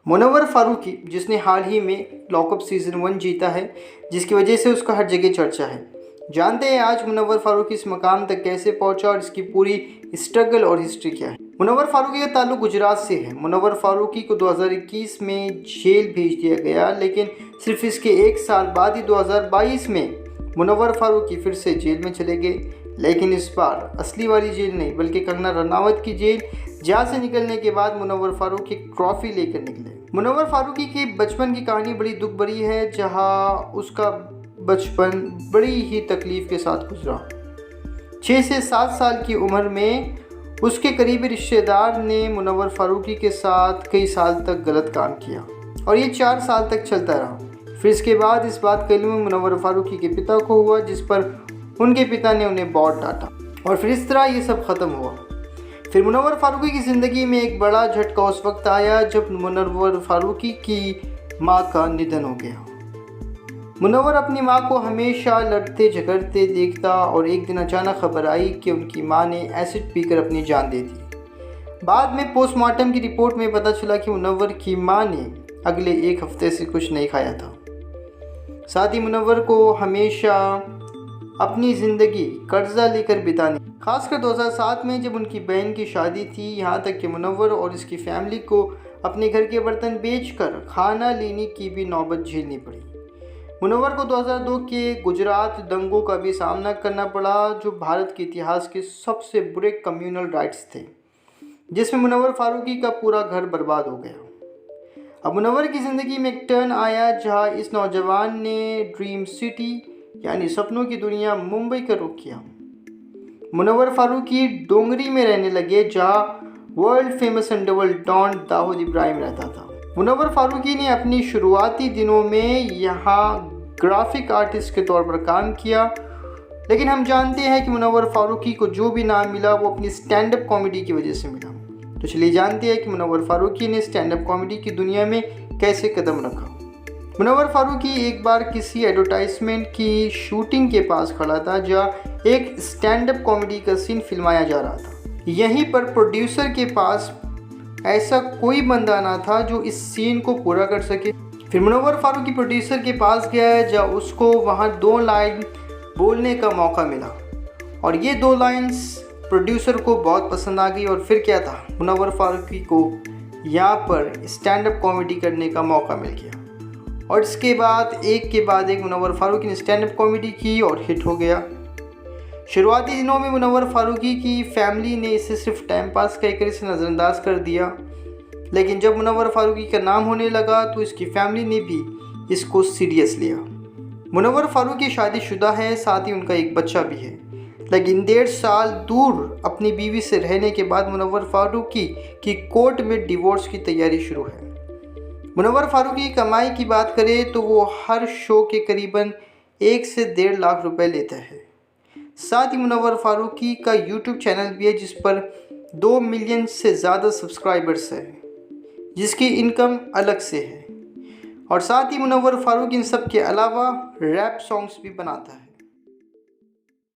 मुनव्वर फारूकी, जिसने हाल ही में lockup season 1 जीता है, जिसकी वजह से उसका हर जगह चर्चा है। जानते हैं आज मुनव्वर फारूकी इस मकाम तक कैसे पहुंचा और इसकी पूरी स्ट्रगल और हिस्ट्री क्या है। मुनव्वर फारूकी का ताल्लुक गुजरात से है। मुनव्वर फारूकी को 2021 में जेल भेज दिया गया, लेकिन सिर्फ इसके एक साल बाद ही 2022 में मुनव्वर फारूकी फिर से जेल में चले गए, लेकिन इस बार असली वाली जेल नहीं बल्कि कंगना रनावत की जेल, जहाँ से निकलने के बाद मुनव्वर फारूकी एक ट्रॉफी लेकर निकले। मुनव्वर फारूकी की बचपन की कहानी बड़ी दुख भरी है, जहाँ उसका बचपन बड़ी ही तकलीफ़ के साथ गुजरा। 6 से 7 साल की उम्र में उसके करीबी रिश्तेदार ने मुनव्वर फारूकी के साथ कई साल तक गलत काम किया और ये 4 साल तक चलता रहा। फिर इसके बाद इस बात का इल्म मुनव्वर फारूकी के पिता को हुआ, जिस पर उनके पिता ने उन्हें बहुत डांटा और फिर इस तरह ये सब ख़त्म हुआ। फिर मुनव्वर फारूकी की ज़िंदगी में एक बड़ा झटका उस वक्त आया जब मुनव्वर फारूकी की माँ का निधन हो गया। मुनव्वर अपनी माँ को हमेशा लड़ते झगड़ते देखता और एक दिन अचानक खबर आई कि उनकी माँ ने एसिड पीकर अपनी जान दे दी। बाद में पोस्टमार्टम की रिपोर्ट में पता चला कि मुनव्वर की माँ ने अगले 1 हफ्ते से कुछ नहीं खाया था। साथ ही मुनव्वर को हमेशा अपनी ज़िंदगी कर्जा लेकर बितानी, खासकर 2007 में जब उनकी बहन की शादी थी, यहाँ तक कि मुनव्वर और इसकी फैमिली को अपने घर के बर्तन बेचकर खाना लेने की भी नौबत झेलनी पड़ी। मुनव्वर को 2002 के गुजरात दंगों का भी सामना करना पड़ा, जो भारत के इतिहास के सबसे बुरे कम्युनल राइट्स थे, जिसमें मुनव्वर फारूकी का पूरा घर बर्बाद हो गया। अब मुनव्वर की ज़िंदगी में एक टर्न आया, जहां इस नौजवान ने ड्रीम सिटी यानी सपनों की दुनिया मुंबई का रुख किया। मुनव्वर फारूकी डोंगरी में रहने लगे, जहां world famous underworld don Dawood Ibrahim रहता था। मुनव्वर फारूकी ने अपनी शुरुआती दिनों में यहाँ ग्राफिक आर्टिस्ट के तौर पर काम किया, लेकिन हम जानते हैं कि मुनव्वर फारूकी को जो भी नाम मिला वो अपनी स्टैंड अप कॉमेडी की वजह से मिला। तो चलिए जानते हैं कि मुनव्वर फारूकी ने स्टैंड अप कॉमेडी की दुनिया में कैसे कदम रखा। मुनव्वर फारूकी एक बार किसी एडवर्टाइजमेंट की शूटिंग के पास खड़ा था, जहाँ एक स्टैंड अप कॉमेडी का सीन फिल्माया जा रहा था। यहीं पर प्रोड्यूसर के पास ऐसा कोई बंदा ना था जो इस सीन को पूरा कर सके। फिर मुनव्वर फारूकी प्रोड्यूसर के पास गया, जहाँ उसको वहाँ 2 लाइन बोलने का मौका मिला और ये 2 लाइन्स प्रोड्यूसर को बहुत पसंद आ गई और फिर क्या था, मुनव्वर फारूकी को यहाँ पर स्टैंड अप कॉमेडी करने का मौका मिल गया और इसके बाद एक के बाद एक मुनव्वर फारूकी ने स्टैंड अप कॉमेडी की और हिट हो गया। शुरुआती दिनों में मुनव्वर फारूकी की फैमिली ने इसे सिर्फ टाइम पास कहकर इसे नज़रअंदाज कर दिया, लेकिन जब मुनव्वर फारूकी का नाम होने लगा तो इसकी फैमिली ने भी इसको सीरियस लिया। मुनव्वर फारूकी शादीशुदा है, साथ ही उनका एक बच्चा भी है, लेकिन 1.5 साल दूर अपनी बीवी से रहने के बाद मुनव्वर फारूकी की कोर्ट में डिवोर्स की तैयारी शुरू है। मुनव्वर फारूकी की कमाई की बात करें तो वो हर शो के करीबन 1 से 1.5 लाख रुपए लेता है। साथ ही मुनव्वर फारूकी का यूट्यूब चैनल भी है, जिस पर 2 मिलियन से ज़्यादा सब्सक्राइबर्स हैं, जिसकी इनकम अलग से है। और साथ ही मुनव्वर फारूकी इन सब के अलावा रैप सॉन्ग्स भी बनाता है।